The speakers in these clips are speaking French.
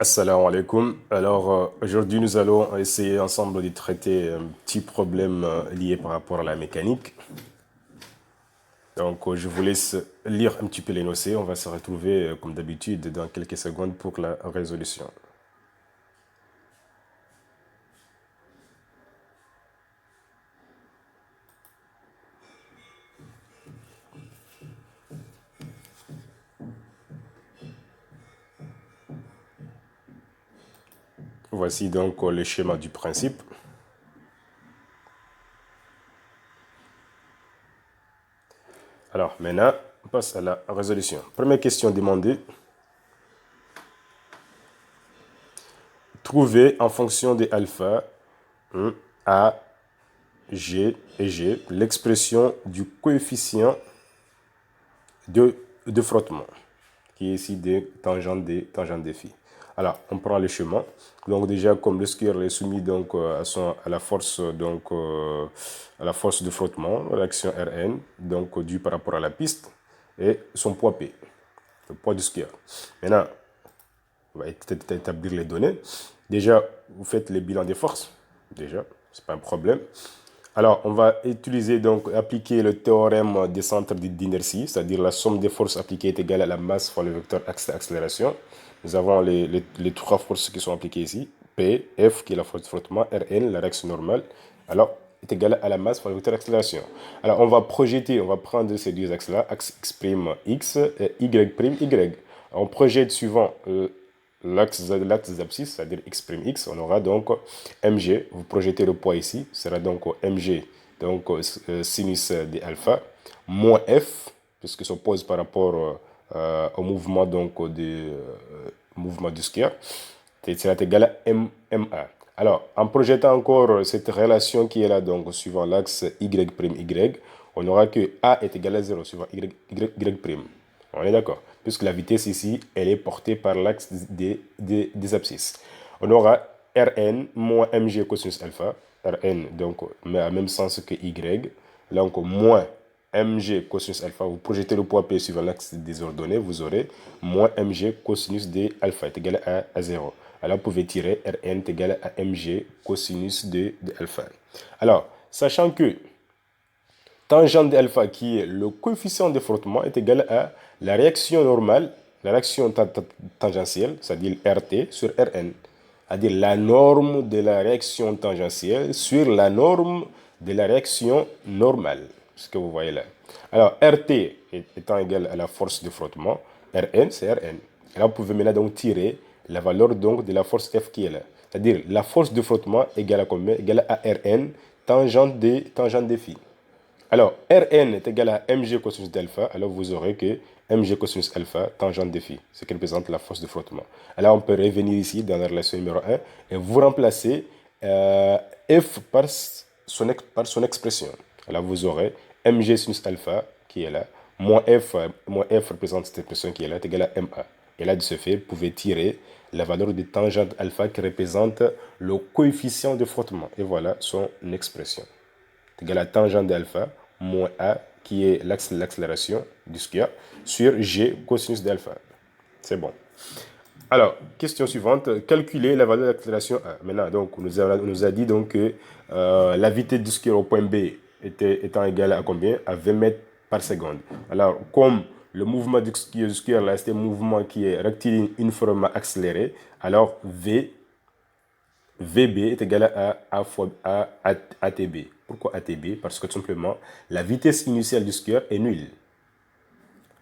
Assalamu alaikum. Alors, aujourd'hui, nous allons essayer ensemble de traiter un petit problème lié par rapport à la mécanique. Donc, je vous laisse lire un petit peu l'énoncé. On va se retrouver, comme d'habitude, dans quelques secondes pour la résolution. Voici donc le schéma du principe. Alors, maintenant, on passe à la résolution. Première question demandée. Trouver en fonction de alpha, A, G et G, l'expression du coefficient de frottement, qui est ici des tangentes des phi. Alors, on prend le chemin. Donc déjà, comme le skieur est soumis donc à la force à la force de frottement, l'action Rn, donc due par rapport à la piste, et son poids P, le poids du skieur. Maintenant, on va établir les données. Déjà, vous faites les bilans des forces. Déjà, c'est pas un problème. Alors, on va utiliser donc appliquer le théorème des centres d'inertie, c'est-à-dire la somme des forces appliquées est égale à la masse fois le vecteur axe d'accélération. Nous avons les trois forces qui sont appliquées ici. P, F qui est la force de frottement, Rn, la réaction normale. Alors, est égal à la masse fois le vecteur d'accélération. Alors, on va projeter, on va prendre ces deux axes-là, axe x' et y'. On projette suivant l'axe des abscisses, c'est-à-dire x', on aura donc mg, vous projetez le poids ici, sera donc mg, donc sinus de alpha, moins f, puisque ça s'oppose par rapport au mouvement donc mouvement du skieur, sera égal à ma. Alors, en projetant encore cette relation qui est là, donc suivant l'axe y', on aura que a est égal à 0 suivant y'. On est d'accord. Puisque la vitesse ici, elle est portée par l'axe des abscisses. On aura Rn moins mg cosinus alpha. Rn, donc, mais à même sens que y. Donc, moins mg cosinus alpha. Vous projetez le poids P suivant l'axe des ordonnées, vous aurez moins mg cosinus de alpha est égal à 0. Alors, vous pouvez tirer Rn est égal à mg cosinus de alpha. Alors, sachant que tangente d'alpha, qui est le coefficient de frottement, est égal à la réaction normale, la réaction tangentielle, c'est-à-dire RT sur Rn, c'est-à-dire la norme de la réaction tangentielle sur la norme de la réaction normale, ce que vous voyez là. Alors, RT étant égal à la force de frottement, Rn, c'est Rn. Et là, vous pouvez maintenant donc tirer la valeur donc de la force F qui est là. C'est-à-dire la force de frottement égale à combien? Égale à Rn, tangente des phi. Alors, Rn est égal à mg cosinus d'alpha. Alors, vous aurez que mg cosinus alpha, tangente de phi, ce qui représente la force de frottement. Alors, on peut revenir ici dans la relation numéro 1 et vous remplacer f par son expression. Alors, vous aurez mg sinus alpha qui est là, moins f représente cette expression qui est là, est égal à ma. Et là, de ce fait, vous pouvez tirer la valeur de tangente alpha qui représente le coefficient de frottement. Et voilà son expression. C'est égal à tangente d'alpha moins A, qui est l'accélération du skieur, sur G cosinus d'alpha. C'est bon. Alors, question suivante. Calculer la valeur d'accélération A. Maintenant, donc, on nous a dit donc que la vitesse du skieur au point B étant égale à combien? À 20 mètres par seconde. Alors, comme le mouvement du skieur, là, c'est un mouvement qui est rectiligne uniformément accéléré, alors VB est égal à A fois ATB. Pourquoi ATB? Parce que tout simplement, la vitesse initiale du skieur est nulle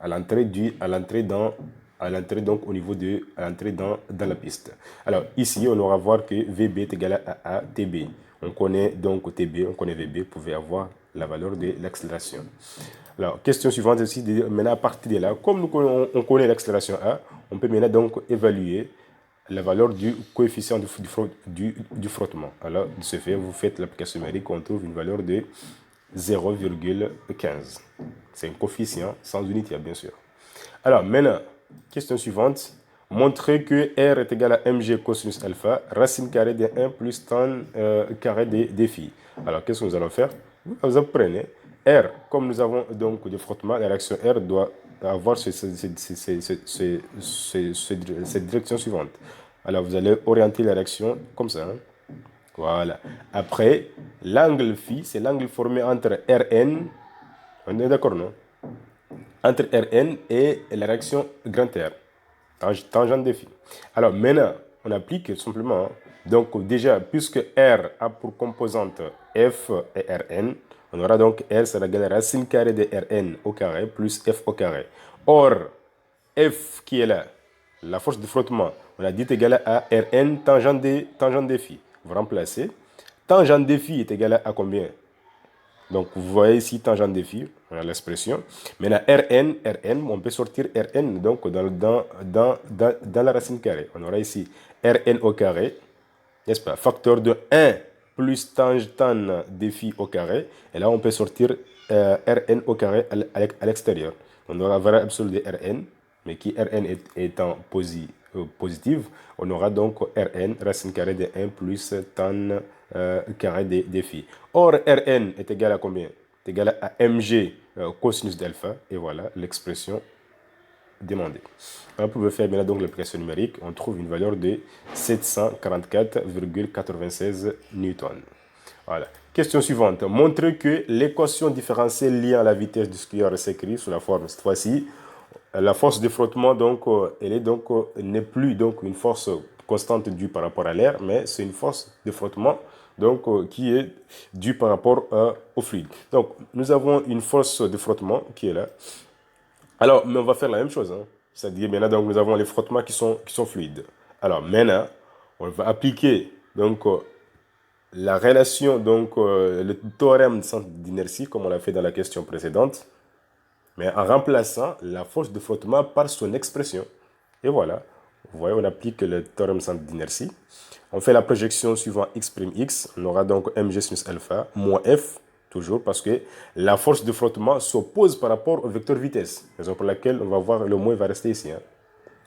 à l'entrée donc au niveau de à l'entrée dans la piste. Alors ici, on aura voir que VB est égal à ATB. On connaît donc TB, on connaît VB, vous pouvez avoir la valeur de l'accélération. Alors, question suivante aussi, maintenant à partir de là, comme on connaît l'accélération A, on peut maintenant donc évaluer la valeur du coefficient du frottement. Alors, de ce fait, vous faites l'application numérique, on trouve une valeur de 0,15. C'est un coefficient sans unité, bien sûr. Alors, maintenant, question suivante. Montrer que R est égal à mg cosinus alpha, racine carrée de 1 plus tan carré des phi. Alors, qu'est-ce que nous allons faire? Vous apprenez R, comme nous avons donc de frottement, la réaction R doit avoir cette direction suivante. Alors, vous allez orienter la réaction comme ça. Hein. Voilà. Après, l'angle phi, c'est l'angle formé entre Rn, on est d'accord, non? Entre Rn et la réaction grand R, tangente de phi. Alors, maintenant, on applique simplement. Hein. Donc, déjà, puisque R a pour composante F et Rn, on aura donc R sera égal à racine carrée de Rn au carré plus F au carré. Or, F qui est là, la force de frottement, on a dit est égal à Rn tangente de phi. Vous remplacez. Tangente de phi est égal à combien? Donc, vous voyez ici tangente de phi, on a l'expression. Maintenant, Rn, on peut sortir Rn donc dans la racine carrée. On aura ici Rn au carré, n'est-ce pas? Facteur de 1 plus tan de phi au carré. Et là, on peut sortir Rn au carré à l'extérieur. On aura la valeur absolue de Rn, mais qui Rn étant positive, on aura donc Rn racine carrée de 1 plus tan carré de phi. Or, Rn est égal à combien? C'est égal à mg cosinus d'alpha. Et voilà l'expression demandée. On peut faire maintenant donc l'application numérique. On trouve une valeur de 744,96 newtons. Voilà. Question suivante. Montrez que l'équation différentielle liée à la vitesse du skieur s'écrit sous la forme, cette fois-ci, la force de frottement, donc, elle est donc, n'est plus donc une force constante due par rapport à l'air, mais c'est une force de frottement donc, qui est due par rapport au fluide. Donc, nous avons une force de frottement qui est là. Alors, mais on va faire la même chose. Hein. C'est-à-dire, maintenant, donc, nous avons les frottements qui sont fluides. Alors, maintenant, on va appliquer donc, la relation, donc, le théorème de centre d'inertie, comme on l'a fait dans la question précédente, mais en remplaçant la force de frottement par son expression. Et voilà, vous voyez, on applique le théorème de centre d'inertie. On fait la projection suivant x', on aura donc mg sinus alpha moins f, toujours parce que la force de frottement s'oppose par rapport au vecteur vitesse, raison pour laquelle on va voir le moins va rester ici. Hein.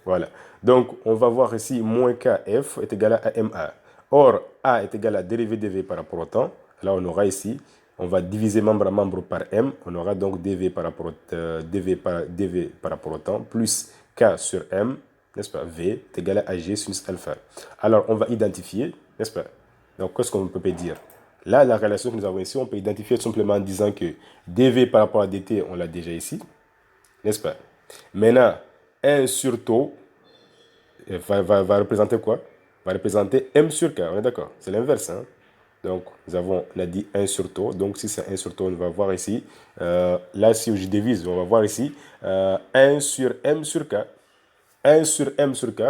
Voilà, donc on va voir ici moins kf est égal à ma. Or, a est égal à dérivée dv par rapport au temps. Là, on aura ici, on va diviser membre à membre par m. On aura donc dv par rapport au, dv par rapport au temps, plus k sur m, n'est-ce pas? V est égal à g sinus alpha. Alors, on va identifier, n'est-ce pas? Donc, qu'est-ce qu'on peut dire? Là, la relation que nous avons ici, on peut identifier simplement en disant que dv par rapport à dt, on l'a déjà ici, n'est-ce pas? Maintenant, 1 sur taux va représenter quoi? Va représenter m sur k, on est d'accord? C'est l'inverse. Hein? Donc, on a dit 1 sur taux. Donc, si c'est 1 sur taux, on va voir ici. Là, si je divise, on va voir ici 1 sur m sur k. 1 sur m sur k,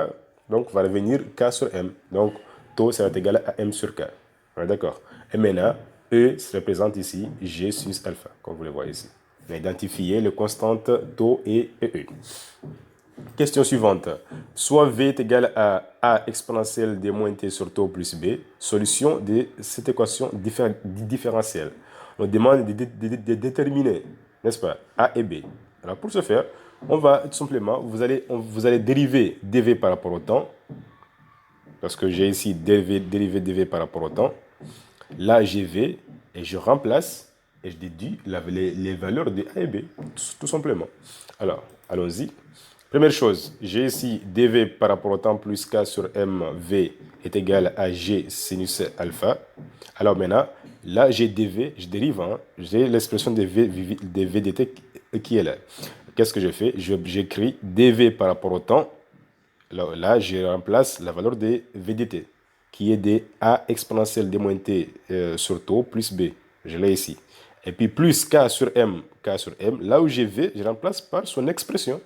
donc va revenir k sur m. Donc, taux, ça va être égal à m sur k. On est d'accord? Et maintenant, E se représente ici g sinus alpha, comme vous le voyez ici. On a identifié les constantes taux et E. Question suivante. Soit V est égal à A exponentielle de moins T sur taux plus B. Solution de cette équation différentielle. On demande de déterminer, n'est-ce pas, A et B. Alors pour ce faire, on va tout simplement, vous allez dériver dV par rapport au temps. Parce que j'ai ici dérivé dV par rapport au temps. Là, j'ai V et je remplace et je déduis les valeurs de A et B, tout simplement. Alors, allons-y. Première chose, j'ai ici dV par rapport au temps plus K sur MV est égal à G sinus alpha. Alors maintenant, là j'ai dV, je dérive, hein, j'ai l'expression de VDT qui est là. Qu'est-ce que je fais? J'écris dV par rapport au temps. Là, je remplace la valeur de VDT qui est de A exponentielle de moins T sur taux plus B. Je l'ai ici. Et puis plus K sur M. Là où j'ai V, je remplace par son expression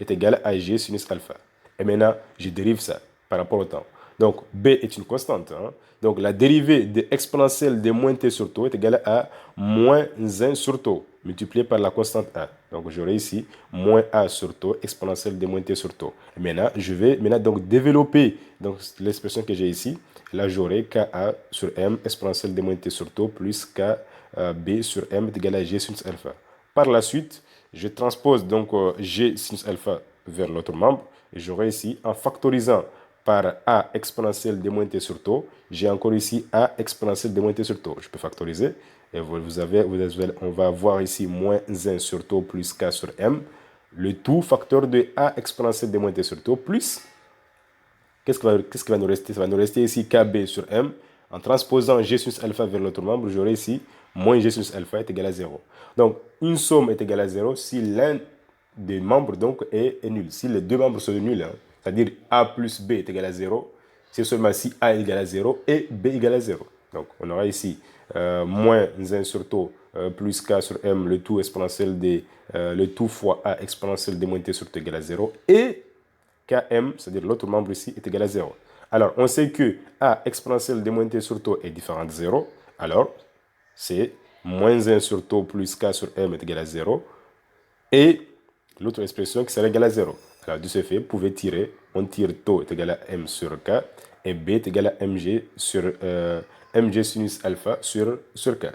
est égal à G sinus alpha. Et maintenant, je dérive ça par rapport au temps. Donc, B est une constante. Hein? Donc, la dérivée de exponentielle de moins T sur taux est égale à moins 1 sur taux, multiplié par la constante A. Donc, j'aurai ici moins A sur taux, exponentielle de moins T sur taux. Et maintenant, je vais donc développer l'expression que j'ai ici. Là, j'aurai KA sur M, exponentielle de moins T sur taux, plus KB sur M est égal à G sinus alpha. Par la suite, je transpose donc G sinus alpha vers l'autre membre. Et j'aurai ici, en factorisant par A exponentielle de moins T sur taux, j'ai encore ici A exponentielle de moins T sur taux. Je peux factoriser. Et on va avoir ici moins 1 sur taux plus K sur M. Le tout facteur de A exponentielle de moins T sur taux plus qu'est-ce qui va nous rester? Ça va nous rester ici KB sur M. En transposant G sinus alpha vers l'autre membre, j'aurai ici moins G sinus alpha est égal à 0. Donc, une somme est égale à 0 si l'un des membres donc, est nul. Si les deux membres sont nuls, hein, c'est-à-dire A plus B est égal à 0, c'est seulement si A est égal à 0 et B égale à 0. Donc, on aura ici moins 1 sur taux plus K sur M, le tout exponentiel de le tout fois A exponentiel de moins T sur T égale à 0 et Km, c'est-à-dire l'autre membre ici, est égal à 0. Alors, on sait que A exponentielle de moins T sur taux est différent de 0. Alors, c'est moins 1 sur taux plus K sur M est égal à 0. Et l'autre expression qui sera égale à 0. Alors, de ce fait, vous pouvez tirer, on tire taux est égal à M sur K et B est égal à MG sur MG sinus alpha sur K.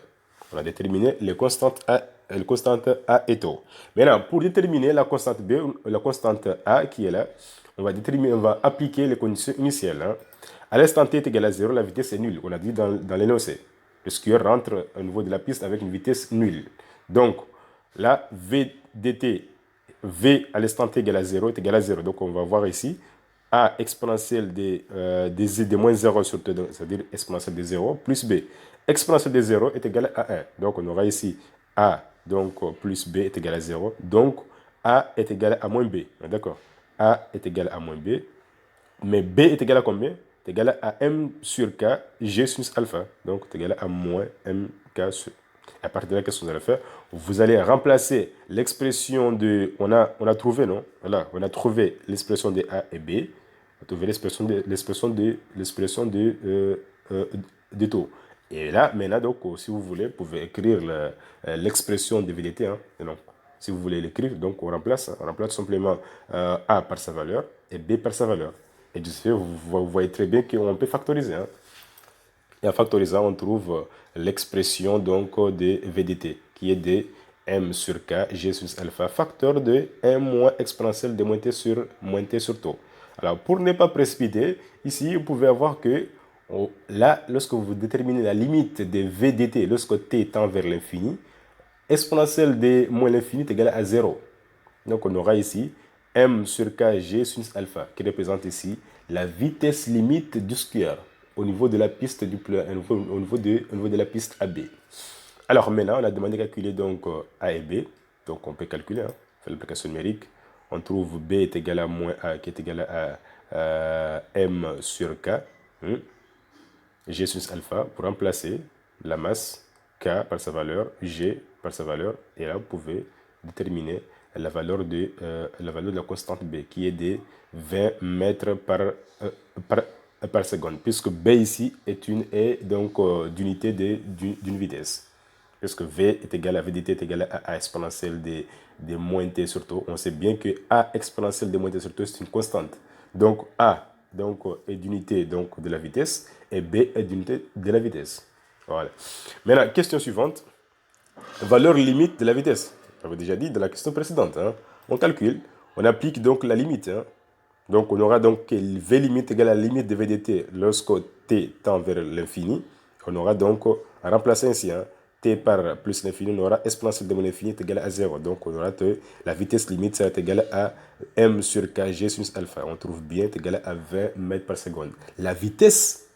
On a déterminé les constantes A et taux. Maintenant, pour déterminer la constante B, la constante A qui est là, on va appliquer les conditions initiales. Hein. À l'instant t est égal à 0, la vitesse est nulle. On a dit dans l'énoncé. Le skieur rentre au niveau de la piste avec une vitesse nulle. Donc, là, V dt, V à l'instant t égale à 0 est égal à 0. Donc, on va voir ici A exponentielle de moins 0 sur t, c'est-à-dire exponentielle de 0, plus B. Exponentielle de 0 est égal à 1. Donc, on aura ici A donc, plus B est égal à 0. Donc, A est égal à moins B. D'accord? A est égal à moins B. Mais B est égal à combien? C'est égal à M sur K, G sinus alpha. Donc, c'est égal à moins MK sur. À partir de là, qu'est-ce que vous allez faire? Vous allez remplacer l'expression de. On a trouvé, non? Voilà, on a trouvé l'expression de A et B. On a trouvé l'expression de taux. Et là, maintenant, donc, si vous voulez, vous pouvez écrire l'expression de VDT. Hein, non. Si vous voulez l'écrire, donc on remplace simplement A par sa valeur et B par sa valeur. Et du fait, vous voyez très bien qu'on peut factoriser. Hein. Et en factorisant, on trouve l'expression donc de VDT, qui est de M sur K, G sur alpha, facteur de 1 moins exponentielle de moins T sur taux. Alors, pour ne pas précipiter, ici, vous pouvez avoir que là, lorsque vous déterminez la limite de VDT, lorsque T tend vers l'infini, exponentielle de moins l'infini est égale à 0. Donc, on aura ici M sur K, G sinus alpha, qui représente ici la vitesse limite du skieur au niveau de la piste au niveau de la piste AB. Alors maintenant, on a demandé de calculer donc A et B. Donc on peut calculer, hein, faire l'application numérique. On trouve B est égal à moins A qui est égal à M sur K. G sinus alpha pour remplacer la masse K par sa valeur, G par sa valeur. Et là, vous pouvez déterminer la valeur de la constante B qui est de 20 mètres par seconde, puisque B ici est donc d'unité d'une vitesse. Puisque V est égal à VDT est égal à A exponentielle de moins T sur taux. On sait bien que A exponentielle de moins T sur taux, c'est une constante. Donc A donc, est d'unité donc, de la vitesse et B est d'unité de la vitesse. Voilà. Maintenant, question suivante. Valeur limite de la vitesse. J'avais déjà dit dans la question précédente. Hein. On calcule, on applique donc la limite. Hein. Donc, on aura donc que V limite égale à la limite de VDT lorsque T tend vers l'infini. On aura donc, à remplacer ainsi, hein, T par plus l'infini, on aura exponentielle de mon infini est égal à 0. Donc, on aura que la vitesse limite sera égale à M sur Kg sinus alpha. On trouve bien est égal à 20 mètres par seconde. La vitesse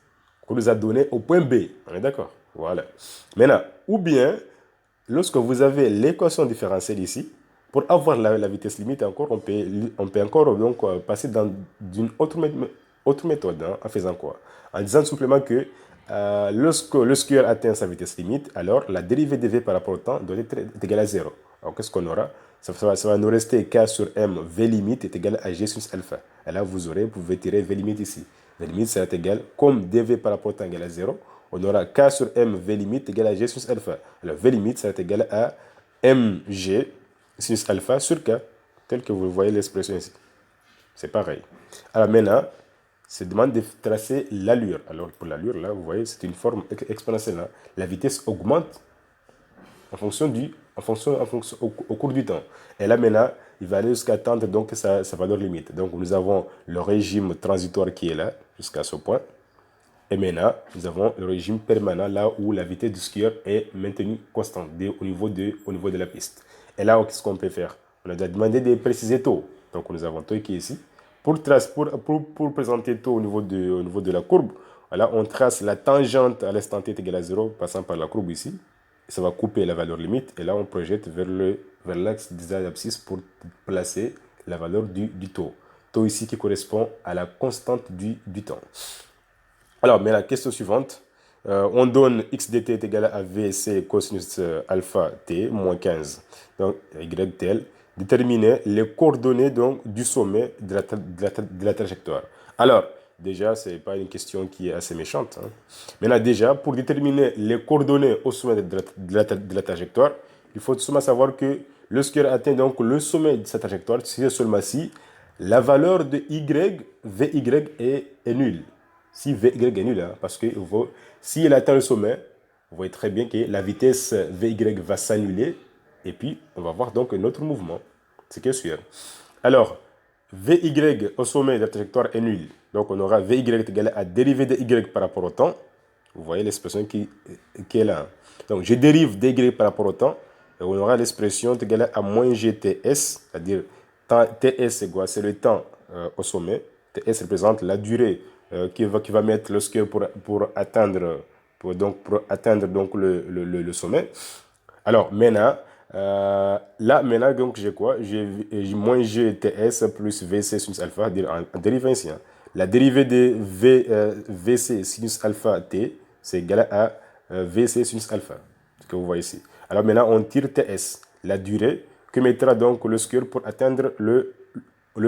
qu'on nous a donnée au point B. On est d'accord? Voilà. Maintenant, ou bien, lorsque vous avez l'équation différentielle ici, pour avoir la vitesse limite, encore, on peut encore donc, passer dans une autre méthode, hein, en faisant quoi? En disant simplement que lorsque le skieur atteint sa vitesse limite, alors la dérivée de V par rapport au temps doit être égale à 0. Alors qu'est-ce qu'on aura? Ça va nous rester K sur M, V limite est égal à G sinus alpha. Et là, vous pouvez tirer V limite ici. V limite sera égal, comme dV par rapport au temps égale à 0, on aura K sur M, V limite égale à G sinus alpha. Alors V limite sera égal à MG sinus alpha sur K, tel que vous voyez l'expression ici. C'est pareil. Alors maintenant, c'est demande de tracer l'allure. Alors pour l'allure, là, vous voyez, c'est une forme exponentielle. Hein. La vitesse augmente au cours du temps. Et là maintenant, il va aller jusqu'à atteindre donc sa valeur limite. Donc nous avons le régime transitoire qui est là, jusqu'à ce point. Et maintenant, nous avons le régime permanent, là où la vitesse du skieur est maintenue constante au niveau de la piste. Et là, qu'est-ce qu'on peut faire? On a demandé de préciser taux. Donc nous avons taux qui est ici. Pour présenter tout au niveau de la courbe, voilà, on trace la tangente à l'instant t est égal à 0, passant par la courbe ici. Ça va couper la valeur limite, et là, on projette vers l'axe des abscisses pour placer la valeur du taux. Taux ici qui correspond à la constante du temps. Alors, mais la question suivante, on donne x dt est égal à vc cosinus alpha t moins 15. Donc, y tel. Déterminer les coordonnées donc, du sommet de la trajectoire. Alors, déjà, ce n'est pas une question qui est assez méchante. Hein. Maintenant, déjà, pour déterminer les coordonnées au sommet de la trajectoire, il faut seulement savoir que le skieur atteint donc le sommet de sa trajectoire, c'est seulement si la valeur de y, vy est nulle. Si vy est nul, hein, parce que si elle atteint le sommet, vous voyez très bien que la vitesse vy va s'annuler et puis on va voir donc un autre mouvement. C'est qui est sûr. Alors, vy au sommet de la trajectoire est nul. Donc on aura vy égal à dérivée de y par rapport au temps. Vous voyez l'expression qui est là. Donc je dérive dy par rapport au temps et on aura l'expression égale à moins gts, c'est-à-dire ts c'est le temps au sommet. Ts représente la durée qui va mettre le skieur pour atteindre le sommet. Alors maintenant, là maintenant donc j'ai quoi? J'ai moins gts plus vc sinus alpha, dire en dérivant ici. Hein. La dérivée de vc sinus alpha t, c'est égal à vc sinus alpha, ce que vous voyez ici. Alors maintenant on tire ts, la durée que mettra donc le skieur pour atteindre le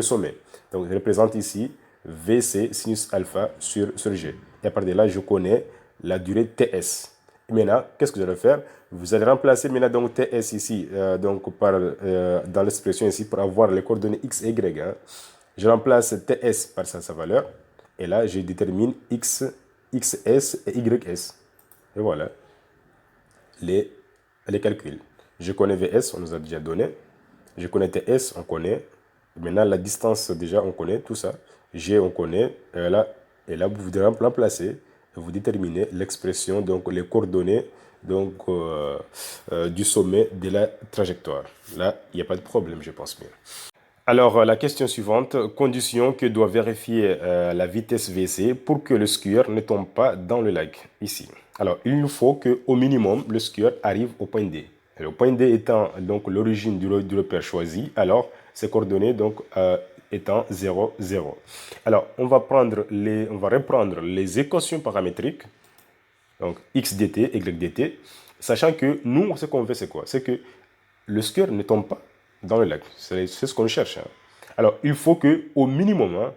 sommet. Donc je représente ici vc sinus alpha sur g. Et à partir de là, je connais la durée ts. Et maintenant, qu'est-ce que je vais faire? Vous allez remplacer maintenant donc ts ici dans l'expression ici pour avoir les coordonnées x et y. Hein. Je remplace ts par sa valeur. Et là, je détermine xs et ys. Et voilà les calculs. Je connais vs, on nous a déjà donné. Je connais ts, on connaît. Maintenant, la distance, déjà, on connaît tout ça. G, on connaît. Et là vous devez remplacer et vous déterminez l'expression, donc les coordonnées donc, du sommet de la trajectoire. Là, il n'y a pas de problème, je pense bien. Alors, la question suivante, condition que doit vérifier la vitesse VC pour que le skieur ne tombe pas dans le lac, ici. Alors, il nous faut qu'au minimum, le skieur arrive au point D. Et le point D étant donc l'origine du repère choisi, alors ses coordonnées donc, étant 0, 0. Alors, on va reprendre les équations paramétriques, donc x dt, y dt, sachant que nous, ce qu'on veut, c'est quoi? C'est que le skieur ne tombe pas dans le lac. C'est ce qu'on cherche. Hein. Alors, il faut qu'au minimum, hein,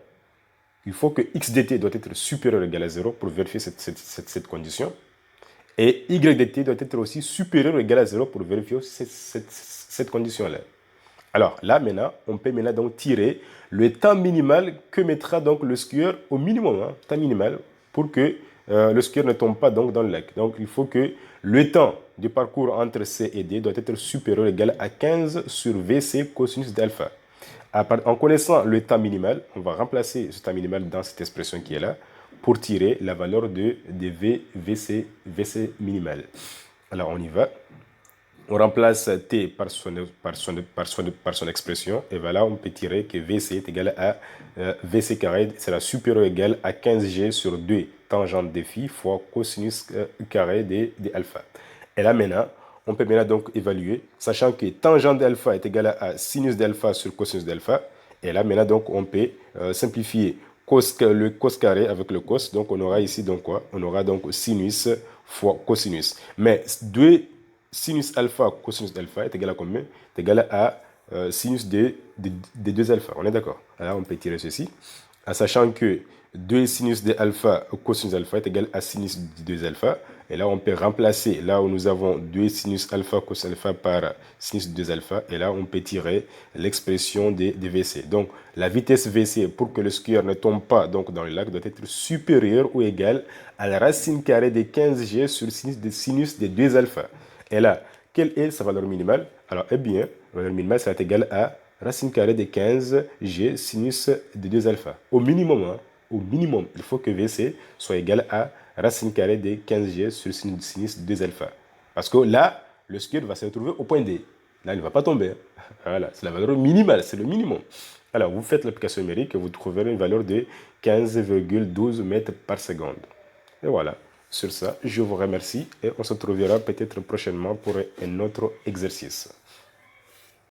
il faut que x dt doit être supérieur ou égal à 0 pour vérifier cette condition. Et y dt doit être aussi supérieur ou égal à 0 pour vérifier cette condition-là. Alors là, maintenant, on peut maintenant donc tirer le temps minimal que mettra donc le skieur au minimum, hein, temps minimal, pour que le skieur ne tombe pas donc dans le lac. Donc il faut que le temps du parcours entre C et D doit être supérieur ou égal à 15 sur VC cosinus d'alpha. En connaissant le temps minimal, on va remplacer ce temps minimal dans cette expression qui est là pour tirer la valeur de VC minimal. Alors on y va. On remplace t par son expression et voilà, on peut tirer que VC est égal à VC carré sera supérieur ou égal à 15G sur 2 tangente de phi fois cosinus carré de alpha. Et là maintenant, on peut maintenant donc évaluer, sachant que tangente d'alpha est égal à sinus d'alpha sur cosinus d'alpha. Et là maintenant donc on peut simplifier le cos carré avec le cos. Donc on aura ici donc quoi? On aura donc sinus fois cosinus. Mais 2 sinus alpha cosinus d'alpha est égal à combien? Est égal à sinus de 2 alpha. On est d'accord? Alors on peut tirer ceci. En sachant que 2 sinus de alpha cosinus alpha est égal à sinus de 2 alpha. Et là, on peut remplacer, là où nous avons 2 sinus alpha cosinus alpha par sinus de 2 alpha. Et là, on peut tirer l'expression des VC. Donc, la vitesse VC, pour que le skieur ne tombe pas donc, dans le lac, doit être supérieure ou égale à la racine carrée de 15G sur sinus de 2 alpha. Et là, quelle est sa valeur minimale? Alors, eh bien, la valeur minimale sera égale à racine carrée de 15G sinus de 2 alpha. Au minimum, hein, au minimum, il faut que VC soit égal à racine carrée de 15G sur sinus de 2 alpha. Parce que là, le skieur va se retrouver au point D. Là, il ne va pas tomber. Voilà, c'est la valeur minimale, c'est le minimum. Alors, vous faites l'application numérique et vous trouverez une valeur de 15,12 mètres par seconde. Et voilà. Sur ça, je vous remercie et on se retrouvera peut-être prochainement pour un autre exercice.